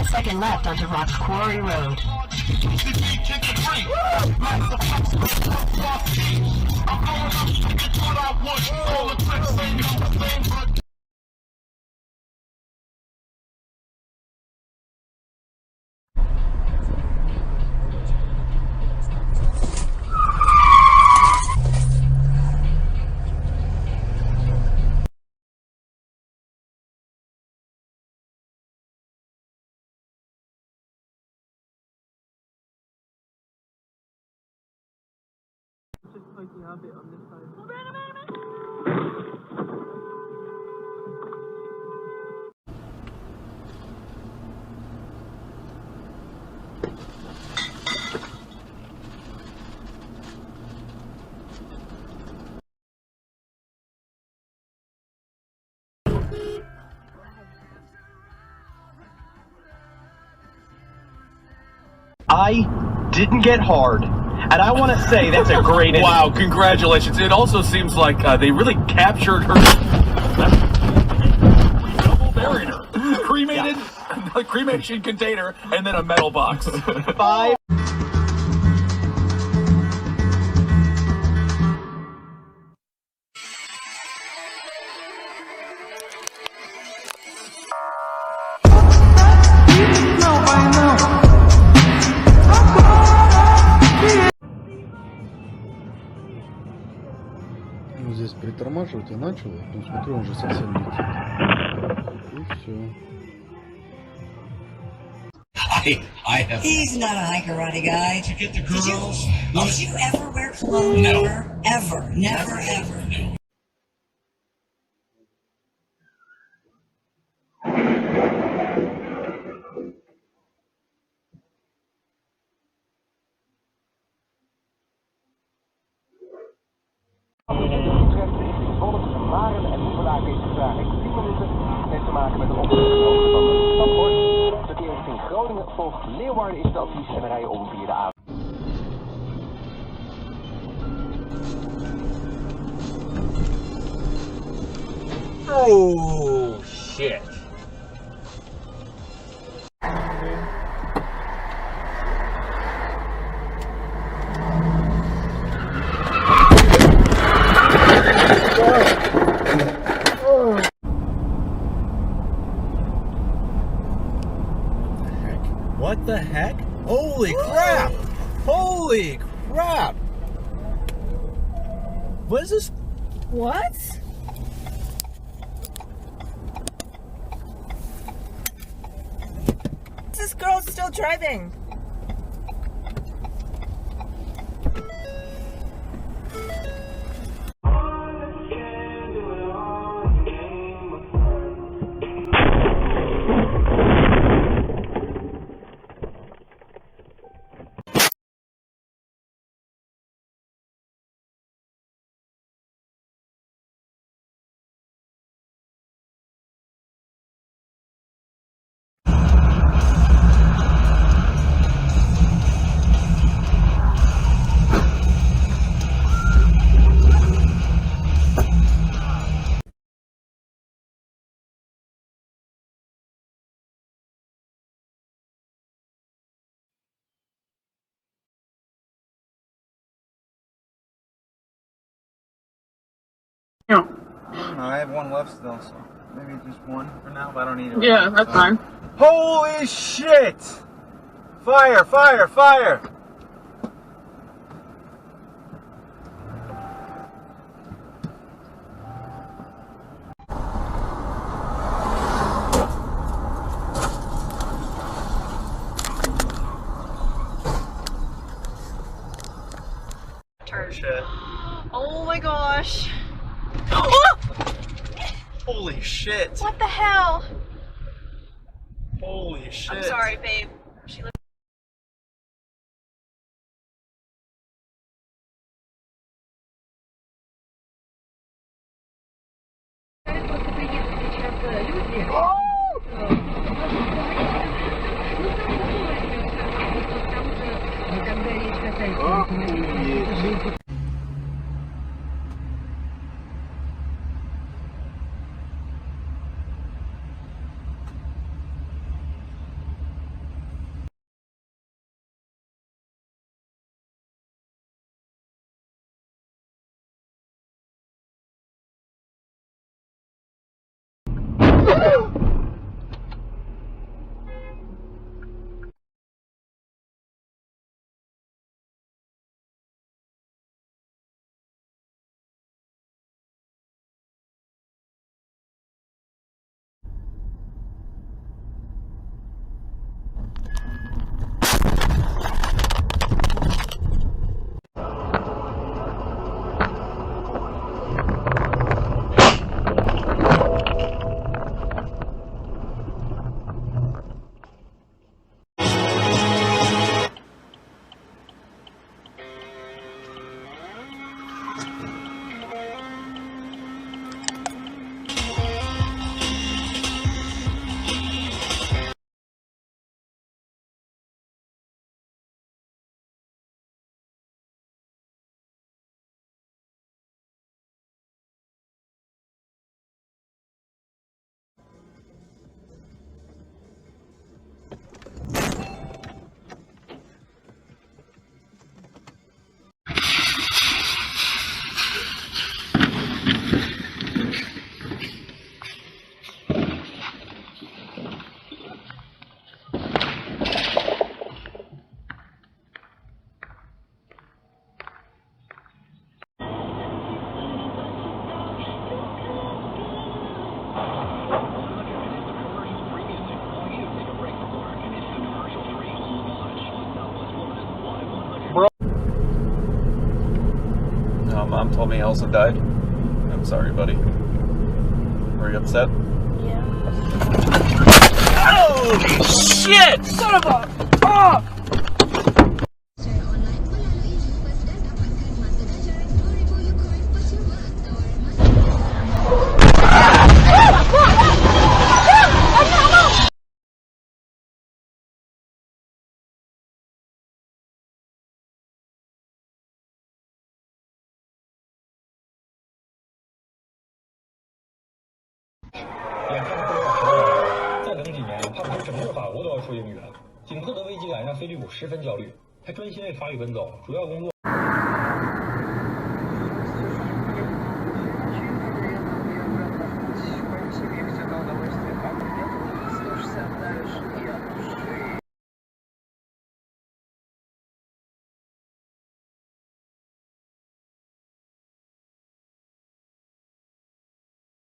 Second left onto Rock's Quarry Road. Just poking our bit on this side. I didn't get hard. And I want to say that's a great Wow, congratulations. It also seems like they really captured her. Double buried her. Cremated, a cremation container, and then a metal box. 5. Ну, здесь притормаживать я начал, но смотрю, он же совсем летит. И все. He's not a high karate guy. To get the girls. Did you ever wear clothes? No. Ever. Never, ever. No. Maren en Hoevelaak is vertraging 10 minuten. Het heeft te maken met een ongeluk van de Staphorst. Verkeer richting Groningen volgt Leeuwarden is het advies en rijden om via de A. Oh, shit. What the heck? Holy crap! Holy crap! What is this? What? This girl's still driving. Yeah. I have one left still, so maybe just one for now, but I don't need it. Yeah, that's fine. Holy shit! Fire, fire, fire! Shit. Oh my gosh. Holy shit. What the hell? Holy shit. I'm sorry, babe. She looked. somebody else had died? I'm sorry, buddy. Were you upset? Yeah. Oh, shit! Son of a... Oh!眼看过了12年，再等几年，怕不是整个法国都要说英语了。紧迫的危机感让菲利普十分焦虑，他专心为法语奔走，主要工作。